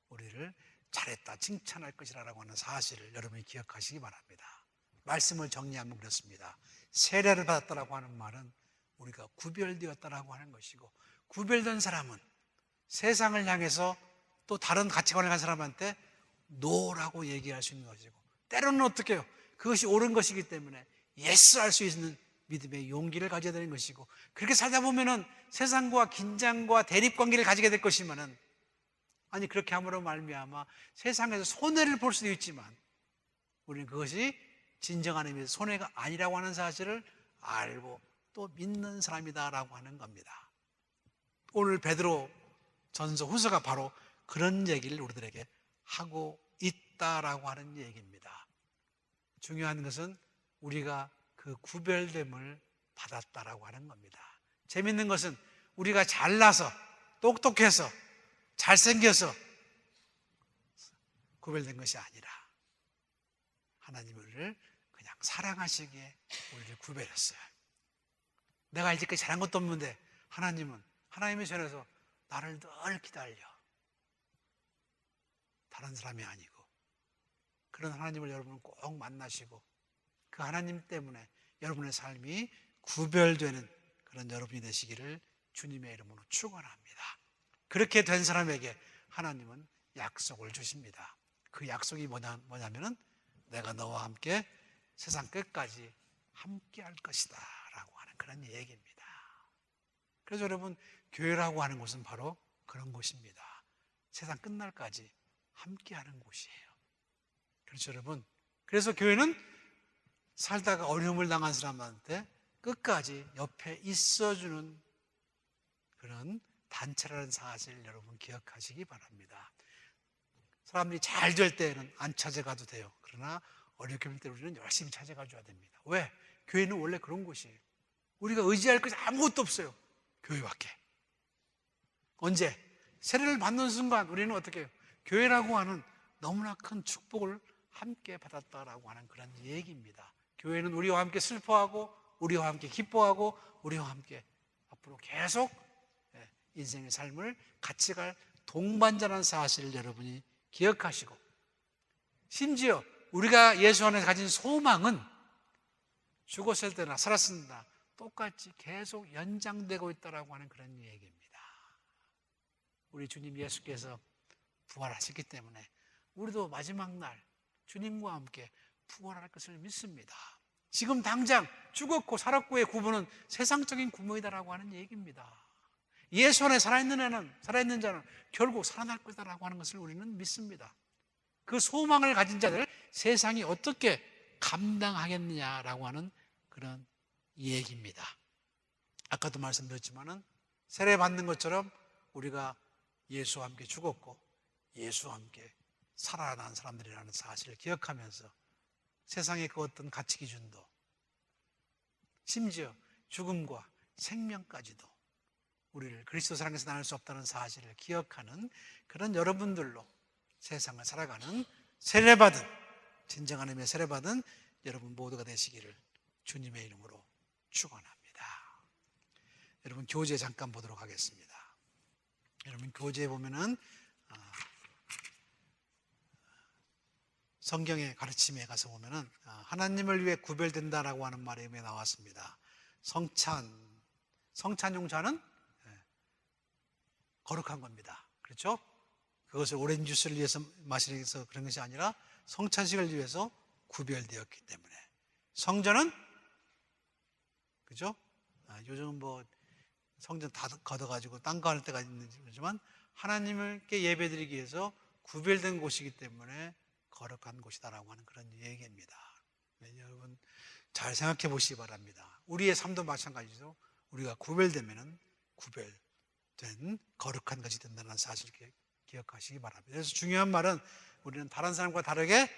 우리를 잘했다 칭찬할 것이라고 하는 사실을 여러분이 기억하시기 바랍니다. 말씀을 정리하면 그렇습니다. 세례를 받았다라고 하는 말은 우리가 구별되었다라고 하는 것이고, 구별된 사람은 세상을 향해서 또 다른 가치관을 가진 사람한테 노라고 얘기할 수 있는 것이고, 때로는 어떻게 해요? 그것이 옳은 것이기 때문에 예스 할 수 있는 믿음의 용기를 가져야 되는 것이고, 그렇게 살다 보면은 세상과 긴장과 대립관계를 가지게 될 것이면은, 아니 그렇게 함으로 말미암아 세상에서 손해를 볼 수도 있지만 우리는 그것이 진정한 의미에서 손해가 아니라고 하는 사실을 알고 또 믿는 사람이다라고 하는 겁니다. 오늘 베드로 전서 후서가 바로 그런 얘기를 우리들에게 하고 있다라고 하는 얘기입니다. 중요한 것은 우리가 그 구별됨을 받았다라고 하는 겁니다. 재밌는 것은 우리가 잘나서 똑똑해서 잘생겨서 구별된 것이 아니라 하나님이 우리를 그냥 사랑하시기에 우리를 구별했어요. 내가 이제까지 잘한 것도 없는데 하나님의 손에서 나를 늘 기다려. 다른 사람이 아니고 그런 하나님을 여러분은 꼭 만나시고 그 하나님 때문에 여러분의 삶이 구별되는 그런 여러분이 되시기를 주님의 이름으로 축원합니다. 그렇게 된 사람에게 하나님은 약속을 주십니다. 그 약속이 뭐냐면은 내가 너와 함께 세상 끝까지 함께 할 것이다 라고 하는 그런 얘기입니다. 그래서 여러분, 교회라고 하는 곳은 바로 그런 곳입니다. 세상 끝날까지 함께 하는 곳이에요. 그렇죠, 여러분? 그래서 교회는 살다가 어려움을 당한 사람한테 끝까지 옆에 있어주는 그런 단체라는 사실을 여러분 기억하시기 바랍니다. 사람들이 잘 될 때는 안 찾아가도 돼요. 그러나 어렵게 될 때 우리는 열심히 찾아가줘야 됩니다. 왜? 교회는 원래 그런 곳이에요. 우리가 의지할 것이 아무것도 없어요. 교회밖에. 언제? 세례를 받는 순간 우리는 어떻게 해요? 교회라고 하는 너무나 큰 축복을 함께 받았다라고 하는 그런 얘기입니다. 교회는 우리와 함께 슬퍼하고 우리와 함께 기뻐하고 우리와 함께 앞으로 계속 인생의 삶을 같이 갈 동반자라는 사실을 여러분이 기억하시고 심지어 우리가 예수 안에 가진 소망은 죽었을 때나 살았을 때나 똑같이 계속 연장되고 있다라고 하는 그런 얘기입니다. 우리 주님 예수께서 부활하셨기 때문에 우리도 마지막 날 주님과 함께 부활할 것을 믿습니다. 지금 당장 죽었고 살았고의 구분은 세상적인 구분이다라고 하는 얘기입니다. 예수 안에 살아있는 자는 결국 살아날 거다라고 하는 것을 우리는 믿습니다. 그 소망을 가진 자들 세상이 어떻게 감당하겠느냐라고 하는 그런 얘기입니다. 아까도 말씀드렸지만은 세례 받는 것처럼 우리가 예수와 함께 죽었고 예수와 함께 살아난 사람들이라는 사실을 기억하면서 세상의 그 어떤 가치 기준도 심지어 죽음과 생명까지도 우리를 그리스도 사랑에서 나눌 수 없다는 사실을 기억하는 그런 여러분들로 세상을 살아가는 세례받은 진정한 의미의 세례받은 여러분 모두가 되시기를 주님의 이름으로 축원합니다. 여러분 교재 잠깐 보도록 하겠습니다. 여러분 교재에 보면은 성경의 가르침에 가서 보면은 하나님을 위해 구별된다라고 하는 말이 나왔습니다. 성찬용차는 거룩한 겁니다. 그렇죠? 그것을 오렌지 주스를 위해서 마시기 위해서 그런 것이 아니라 성찬식을 위해서 구별되었기 때문에 성전은 그죠? 요즘은 뭐 성전 다 걷어가지고 땅 가는 때가 있지만 하나님께 예배드리기 위해서 구별된 곳이기 때문에 거룩한 곳이다라고 하는 그런 얘기입니다. 네, 여러분 잘 생각해 보시기 바랍니다. 우리의 삶도 마찬가지죠. 우리가 구별되면은 구별된 거룩한 것이 된다는 사실을 기억하시기 바랍니다. 그래서 중요한 말은 우리는 다른 사람과 다르게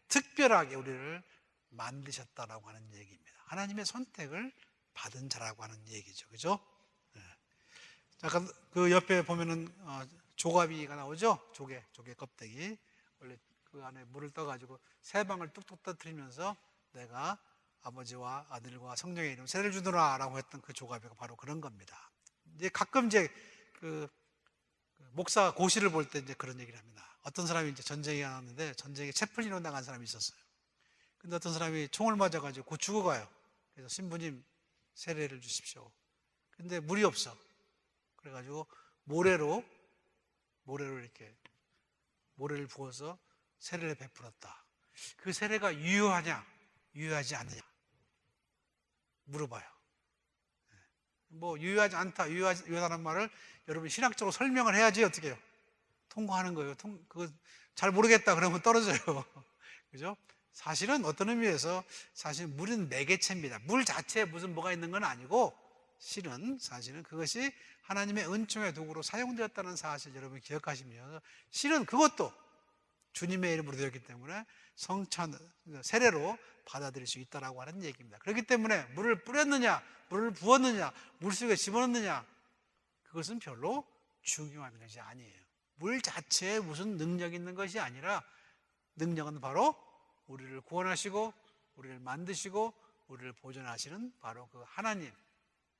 특별하게 우리를 만드셨다라고 하는 얘기입니다. 하나님의 선택을 받은 자라고 하는 얘기죠. 그죠? 네. 잠깐 그 옆에 보면은 조가비가 나오죠? 조개 껍데기. 원래 그 안에 물을 떠가지고 세 방울 뚝뚝 터뜨리면서 내가 아버지와 아들과 성령의 이름 세례를 주노라라고 했던 그 조가비가 바로 그런 겁니다. 이제 가끔 그 목사 고시를 볼 때 이제 그런 얘기를 합니다. 어떤 사람이 이제 전쟁에 나왔는데 전쟁에 채플린으로 나간 사람이 있었어요. 근데 어떤 사람이 총을 맞아가지고 곧 죽어가요. 그래서 신부님 세례를 주십시오. 근데 물이 없어. 그래가지고 모래로 이렇게 모래를 부어서 세례를 베풀었다. 그 세례가 유효하냐, 유효하지 않느냐 물어봐요. 뭐 유효하지 않다, 유효하다는 말을 여러분 신학적으로 설명을 해야지 어떻게 해요? 통과하는 거예요. 그거 잘 모르겠다 그러면 떨어져요. 그죠? 사실은 어떤 의미에서 사실 물은 매개체입니다. 물 자체에 무슨 뭐가 있는 건 아니고 사실은 그것이 하나님의 은총의 도구로 사용되었다는 사실 여러분 기억하시면서 실은 그것도 주님의 이름으로 되었기 때문에 세례로 받아들일 수 있다라고 하는 얘기입니다. 그렇기 때문에 물을 뿌렸느냐, 물을 부었느냐, 물속에 집어넣느냐 그것은 별로 중요한 것이 아니에요. 물 자체에 무슨 능력이 있는 것이 아니라 능력은 바로 우리를 구원하시고 우리를 만드시고 우리를 보존하시는 바로 그 하나님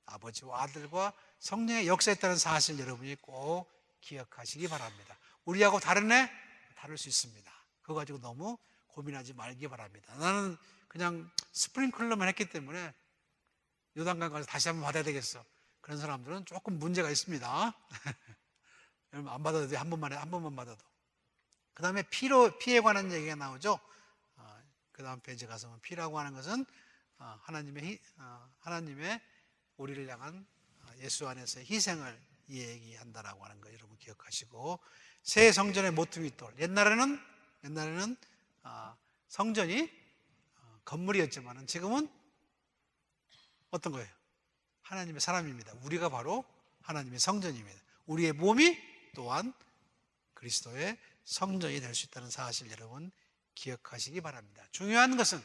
아버지와 아들과 성령의 역사에 따른 사실 여러분이 꼭 기억하시기 바랍니다. 우리하고 다르네? 다를 수 있습니다. 그거 가지고 너무 고민하지 말기 바랍니다. 나는 그냥 스프링클러만 했기 때문에 요단강 가서 다시 한번 받아야 되겠어. 그런 사람들은 조금 문제가 있습니다. 여러분 안 받아도 돼. 한 번만 받아도. 그 다음에 피에 관한 얘기가 나오죠. 그 다음 페이지 가서 보면 피라고 하는 것은 하나님의 우리를 향한 예수 안에서의 희생을 얘기한다라고 하는 거 여러분 기억하시고, 새 성전의 모퉁이 돌. 옛날에는 성전이 건물이었지만 지금은 어떤 거예요? 하나님의 사람입니다. 우리가 바로 하나님의 성전입니다. 우리의 몸이 또한 그리스도의 성전이 될 수 있다는 사실 여러분 기억하시기 바랍니다. 중요한 것은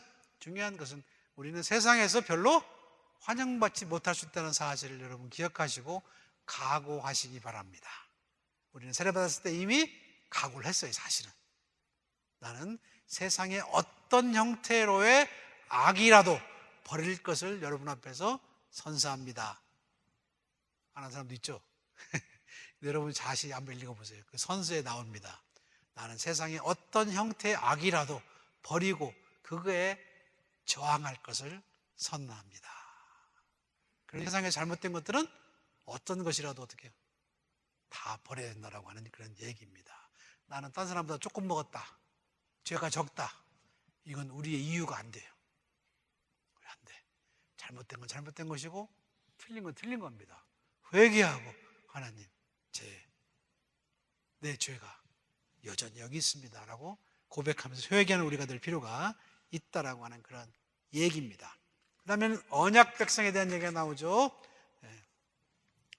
우리는 세상에서 별로 환영받지 못할 수 있다는 사실을 여러분 기억하시고 각오하시기 바랍니다. 우리는 세례받았을 때 이미 각오를 했어요. 사실은 나는 세상의 어떤 형태로의 악이라도 버릴 것을 여러분 앞에서 선서합니다. 안 한 사람도 있죠? 여러분 자신이 한번 읽어보세요. 그 선서에 나옵니다. 나는 세상의 어떤 형태의 악이라도 버리고 그거에 저항할 것을 선언합니다. 그런 세상에 잘못된 것들은 어떤 것이라도 어떻게 해요? 다 버려야 된다라고 하는 그런 얘기입니다. 나는 딴 사람보다 조금 먹었다, 죄가 적다, 이건 우리의 이유가 안 돼요. 안 돼. 잘못된 건 잘못된 것이고 틀린 건 틀린 겁니다. 회개하고 하나님, 내 죄가 여전히 여기 있습니다 라고 고백하면서 회개하는 우리가 될 필요가 있다라고 하는 그런 얘기입니다. 그 다음에 언약 백성에 대한 얘기가 나오죠.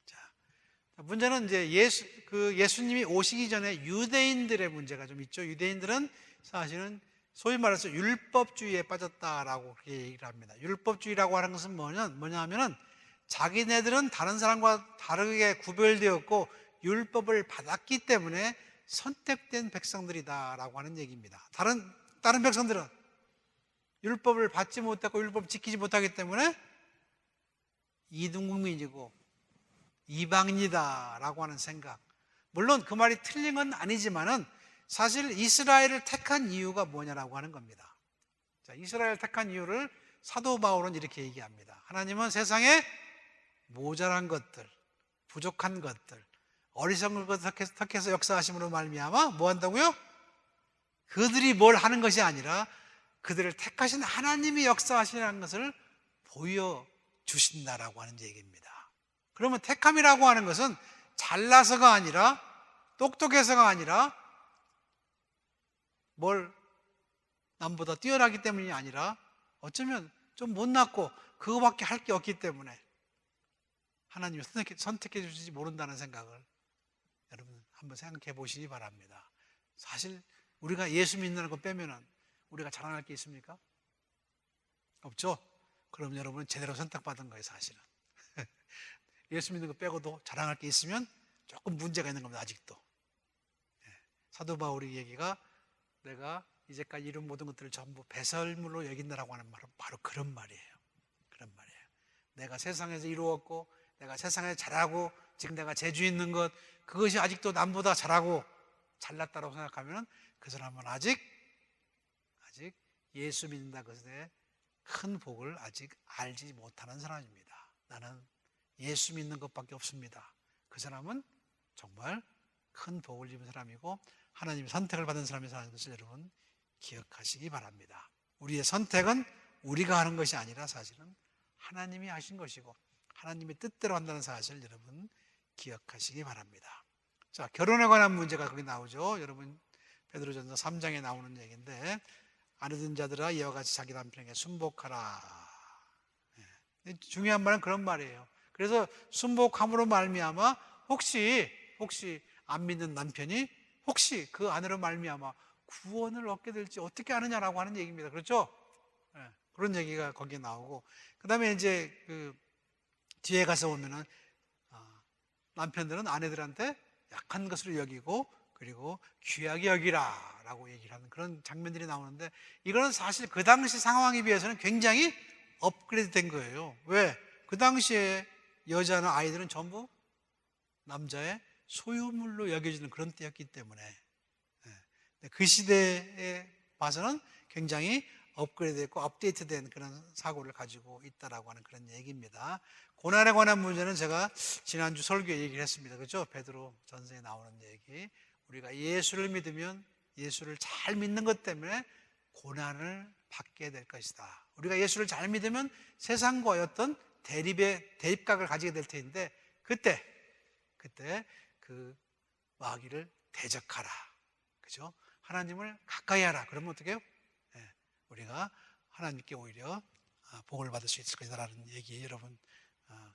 자, 문제는 이제 예수님이 오시기 전에 유대인들의 문제가 좀 있죠. 유대인들은 사실은 소위 말해서 율법주의에 빠졌다라고 그렇게 얘기를 합니다. 율법주의라고 하는 것은 뭐냐 하면은 자기네들은 다른 사람과 다르게 구별되었고 율법을 받았기 때문에 선택된 백성들이다라고 하는 얘기입니다. 다른 백성들은 율법을 받지 못했고 율법을 지키지 못하기 때문에 이등국민이고 이방인이다라고 하는 생각. 물론 그 말이 틀린 건 아니지만은 사실 이스라엘을 택한 이유가 뭐냐라고 하는 겁니다. 자, 이스라엘을 택한 이유를 사도 바울은 이렇게 얘기합니다. 하나님은 세상에 모자란 것들, 부족한 것들, 어리석은 것을 택해서 역사하심으로 말미암아 뭐 한다고요? 그들이 뭘 하는 것이 아니라 그들을 택하신 하나님이 역사하시는 것을 보여주신다라고 하는 얘기입니다. 그러면 택함이라고 하는 것은 잘나서가 아니라, 똑똑해서가 아니라, 뭘 남보다 뛰어나기 때문이 아니라 어쩌면 좀 못났고 그거밖에 할 게 없기 때문에 하나님이 선택해 주실지 모른다는 생각을 여러분 한번 생각해 보시기 바랍니다. 사실 우리가 예수 믿는 거 빼면은 우리가 자랑할 게 있습니까? 없죠? 그럼 여러분은 제대로 선택받은 거예요, 사실은. 예수 믿는 거 빼고도 자랑할 게 있으면 조금 문제가 있는 겁니다, 아직도. 사도 바울의 얘기가 내가 이제까지 이룬 모든 것들을 전부 배설물로 여긴다라고 하는 말은 바로 그런 말이에요. 그런 말이에요. 내가 세상에서 이루었고 내가 세상에 잘하고 지금 내가 재주 있는 것, 그것이 아직도 남보다 잘하고 잘났다고 생각하면 그 사람은 아직 예수 믿는다 것에 큰 복을 아직 알지 못하는 사람입니다. 나는 예수 믿는 것밖에 없습니다. 그 사람은 정말 큰 복을 입은 사람이고 하나님의 선택을 받은 사람이라는 것을 여러분 기억하시기 바랍니다. 우리의 선택은 우리가 하는 것이 아니라 사실은 하나님이 하신 것이고 하나님의 뜻대로 한다는 사실을 여러분 기억하시기 바랍니다. 자, 결혼에 관한 문제가 거기 나오죠. 여러분 베드로전서 3장에 나오는 얘기인데, 아내된 자들아 이와 같이 자기 남편에게 순복하라. 중요한 말은 그런 말이에요. 그래서 순복함으로 말미암아 혹시 안 믿는 남편이 혹시 그 아내로 말미암아 구원을 얻게 될지 어떻게 아느냐라고 하는 얘기입니다. 그렇죠? 그런 얘기가 거기에 나오고, 그 다음에 이제 그 뒤에 가서 보면은 남편들은 아내들한테 약한 것으로 여기고 그리고 귀하게 여기라 라고 얘기를 하는 그런 장면들이 나오는데, 이거는 사실 그 당시 상황에 비해서는 굉장히 업그레이드 된 거예요. 왜? 그 당시에 여자나 아이들은 전부 남자의 소유물로 여겨지는 그런 때였기 때문에 그 시대에 봐서는 굉장히 업그레이드됐고 업데이트된 그런 사고를 가지고 있다라고 하는 그런 얘기입니다. 고난에 관한 문제는 제가 지난주 설교에 얘기를 했습니다. 그렇죠? 베드로 전서에 나오는 얘기. 우리가 예수를 믿으면 예수를 잘 믿는 것 때문에 고난을 받게 될 것이다. 우리가 예수를 잘 믿으면 세상과의 어떤 대입각을 가지게 될 텐데 그때 그 마귀를 대적하라. 그죠? 하나님을 가까이 하라. 그러면 어떻게 해요? 우리가 하나님께 오히려 복을 받을 수 있을 것이다라는 얘기 여러분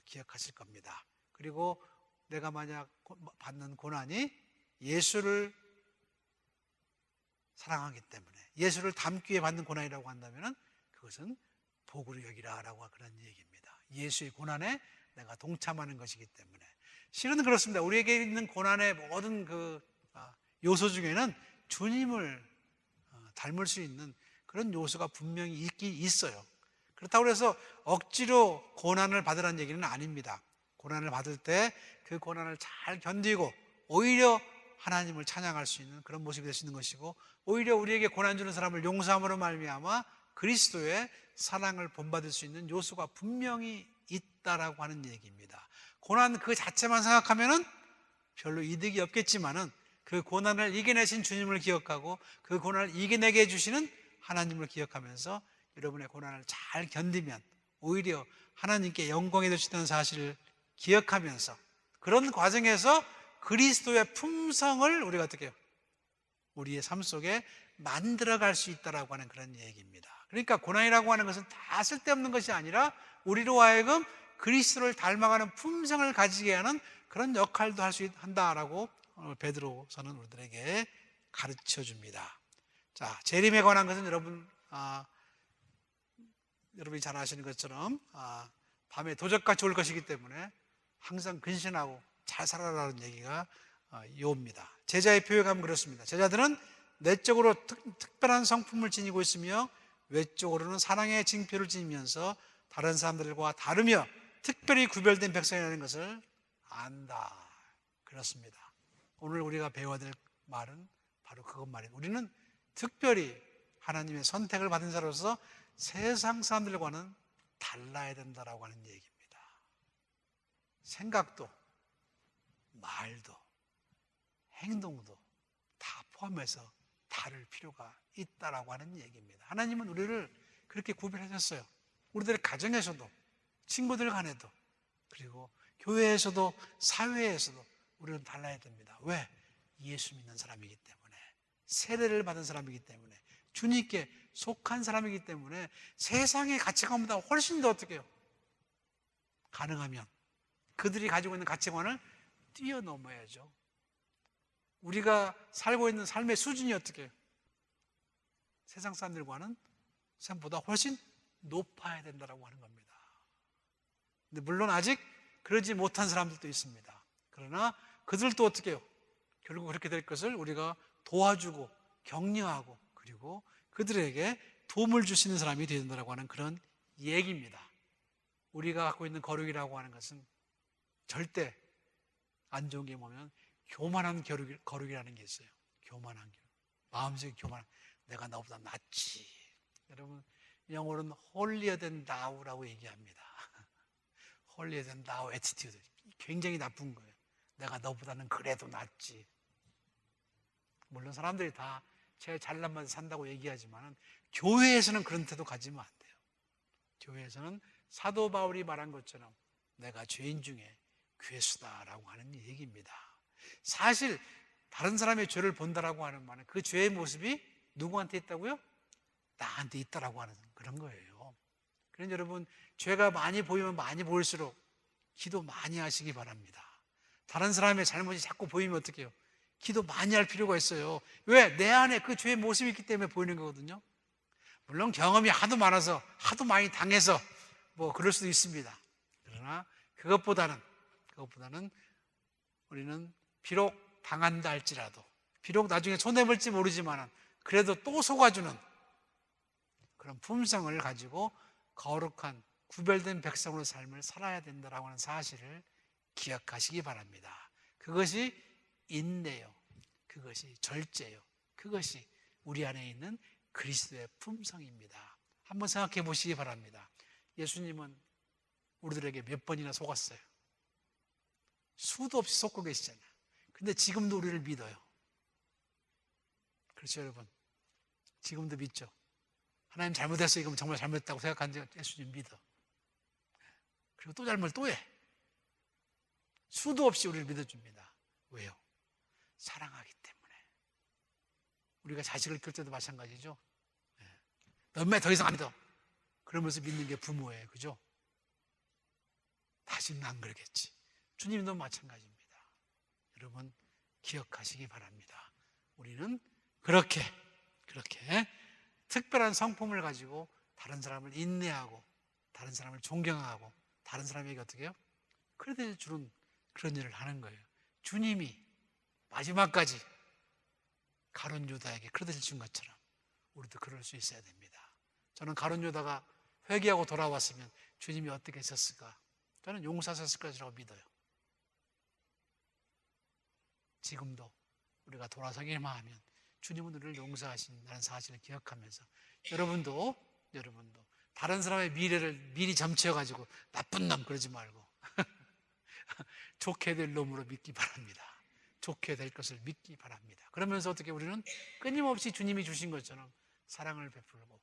기억하실 겁니다. 그리고 내가 만약 받는 고난이 예수를 사랑하기 때문에 예수를 닮기 위해 받는 고난이라고 한다면 그것은 복으로 여기라라고 그런 얘기입니다. 예수의 고난에 내가 동참하는 것이기 때문에 실은 그렇습니다. 우리에게 있는 고난의 모든 그 요소 중에는 주님을 닮을 수 있는 그런 요소가 분명히 있긴 있어요. 그렇다고 해서 억지로 고난을 받으라는 얘기는 아닙니다. 고난을 받을 때 그 고난을 잘 견디고 오히려 하나님을 찬양할 수 있는 그런 모습이 될 수 있는 것이고 오히려 우리에게 고난 주는 사람을 용서함으로 말미암아 그리스도의 사랑을 본받을 수 있는 요소가 분명히 있다라고 하는 얘기입니다. 고난 그 자체만 생각하면은 별로 이득이 없겠지만은 그 고난을 이겨내신 주님을 기억하고 그 고난을 이겨내게 해주시는 하나님을 기억하면서 여러분의 고난을 잘 견디면 오히려 하나님께 영광이 될 수 있다는 사실을 기억하면서 그런 과정에서 그리스도의 품성을 우리가 어떻게 해요? 우리의 삶 속에 만들어갈 수 있다라고 하는 그런 얘기입니다. 그러니까 고난이라고 하는 것은 다 쓸데없는 것이 아니라 우리로 하여금 그리스도를 닮아가는 품성을 가지게 하는 그런 역할도 한다라고 베드로서는 우리들에게 가르쳐 줍니다. 자, 재림에 관한 것은 여러분이 잘 아시는 것처럼 밤에 도적같이 올 것이기 때문에 항상 근신하고 잘 살아라는 얘기가 요옵니다. 제자의 표현하면 그렇습니다. 제자들은 내적으로 특별한 성품을 지니고 있으며 외적으로는 사랑의 징표를 지니면서 다른 사람들과 다르며 특별히 구별된 백성이라는 것을 안다. 그렇습니다. 오늘 우리가 배워야 될 말은 바로 그것 말이에요. 우리는 특별히 하나님의 선택을 받은 자로서 세상 사람들과는 달라야 된다라고 하는 얘기입니다. 생각도 말도 행동도 다 포함해서 다를 필요가 있다라고 하는 얘기입니다. 하나님은 우리를 그렇게 구별하셨어요. 우리들의 가정에서도 친구들 간에도 그리고 교회에서도 사회에서도 우리는 달라야 됩니다. 왜? 예수 믿는 사람이기 때문에 세례를 받은 사람이기 때문에 주님께 속한 사람이기 때문에 세상의 가치관보다 훨씬 더 어떻게 해요? 가능하면 그들이 가지고 있는 가치관을 뛰어넘어야죠. 우리가 살고 있는 삶의 수준이 어떻게 해요? 세상 사람들과는 세상보다 훨씬 높아야 된다고 하는 겁니다. 근데 물론 아직 그러지 못한 사람들도 있습니다. 그러나 그들도 어떻게 해요? 결국 그렇게 될 것을 우리가 도와주고 격려하고 그리고 그들에게 도움을 주시는 사람이 되야 된다고 하는 그런 얘기입니다. 우리가 갖고 있는 거룩이라고 하는 것은 절대 안 좋은 게 뭐냐면 교만한 거룩이라는 게 있어요. 교만한 거룩. 마음속에 교만한, 내가 너보다 낫지. 여러분, 영어로는 holier than thou라고 얘기합니다. holier than thou attitude. 굉장히 나쁜 거예요. 내가 너보다는 그래도 낫지. 물론 사람들이 다 제 잘난 맛에 산다고 얘기하지만 교회에서는 그런 태도 가지면 안 돼요. 교회에서는 사도 바울이 말한 것처럼 내가 죄인 중에 괴수다라고 하는 얘기입니다. 사실 다른 사람의 죄를 본다라고 하는 말은 그 죄의 모습이 누구한테 있다고요? 나한테 있다라고 하는 그런 거예요. 그래서 여러분, 죄가 많이 보이면 많이 보일수록 기도 많이 하시기 바랍니다. 다른 사람의 잘못이 자꾸 보이면 어떻게 해요? 기도 많이 할 필요가 있어요. 왜? 내 안에 그 죄의 모습이 있기 때문에 보이는 거거든요. 물론 경험이 하도 많아서 하도 많이 당해서 뭐 그럴 수도 있습니다. 그러나 그것보다는 우리는 비록 당한다 할지라도 비록 나중에 손해볼지 모르지만 그래도 또 속아주는 그런 품성을 가지고 거룩한 구별된 백성으로 삶을 살아야 된다라고 하는 사실을 기억하시기 바랍니다. 그것이 인내요. 그것이 절제요. 그것이 우리 안에 있는 그리스도의 품성입니다. 한번 생각해 보시기 바랍니다. 예수님은 우리들에게 몇 번이나 속았어요. 수도 없이 속고 계시잖아요. 근데 지금도 우리를 믿어요. 그렇죠, 여러분? 지금도 믿죠. 하나님 잘못했어요. 이건 정말 잘못했다고 생각하는데 예수님 믿어. 그리고 또 잘못 또 해. 수도 없이 우리를 믿어줍니다. 왜요? 사랑하기 때문에. 우리가 자식을 키울 때도 마찬가지죠. 너 엄마 더 이상 안 믿어. 그러면서 믿는 게 부모예요. 그죠? 다시는 안 그러겠지. 주님도 마찬가지입니다. 여러분 기억하시기 바랍니다. 우리는 그렇게 특별한 성품을 가지고 다른 사람을 인내하고 다른 사람을 존경하고 다른 사람에게 어떻게 해요? 크레딧을 주는 그런 일을 하는 거예요. 주님이 마지막까지 가룟 유다에게 크레딧을 준 것처럼 우리도 그럴 수 있어야 됩니다. 저는 가룟 유다가 회개하고 돌아왔으면 주님이 어떻게 했었을까? 저는 용서하셨을 것이라고 믿어요. 지금도 우리가 돌아서기만 하면 주님은 우리를 용서하신다는 사실을 기억하면서 여러분도 다른 사람의 미래를 미리 점치어가지고 나쁜 놈 그러지 말고 좋게 될 놈으로 믿기 바랍니다. 좋게 될 것을 믿기 바랍니다. 그러면서 어떻게 우리는 끊임없이 주님이 주신 것처럼 사랑을 베풀고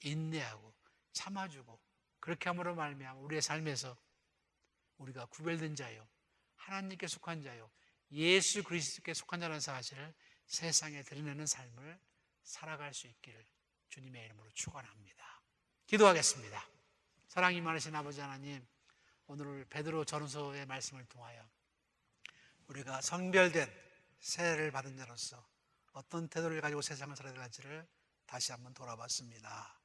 인내하고 참아주고 그렇게 함으로 말미암아 우리의 삶에서 우리가 구별된 자요 하나님께 속한 자요 예수 그리스도께 속한 자라는 사실을 세상에 드러내는 삶을 살아갈 수 있기를 주님의 이름으로 축원합니다. 기도하겠습니다. 사랑이 많으신 아버지 하나님, 오늘 베드로 전서의 말씀을 통하여 우리가 성별된 세례를 받은 자로서 어떤 태도를 가지고 세상을 살아야 될지를 다시 한번 돌아봤습니다.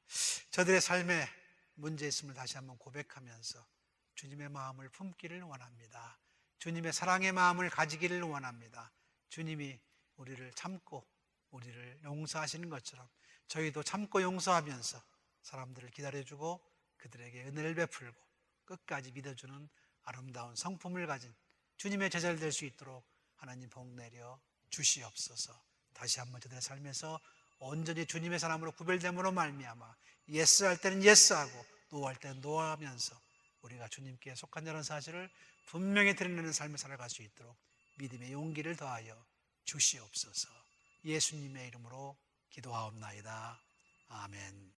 저들의 삶에 문제 있음을 다시 한번 고백하면서 주님의 마음을 품기를 원합니다. 주님의 사랑의 마음을 가지기를 원합니다. 주님이 우리를 참고 우리를 용서하시는 것처럼 저희도 참고 용서하면서 사람들을 기다려주고 그들에게 은혜를 베풀고 끝까지 믿어주는 아름다운 성품을 가진 주님의 제자를 될 수 있도록 하나님 복 내려 주시옵소서. 다시 한번 저들의 삶에서 온전히 주님의 사람으로 구별됨으로 말미암아 예스할 때는 예스하고 노할 때는 노하면서 우리가 주님께 속한 자라는 사실을 분명히 드러내는 삶을 살아갈 수 있도록 믿음의 용기를 더하여 주시옵소서. 예수님의 이름으로 기도하옵나이다. 아멘.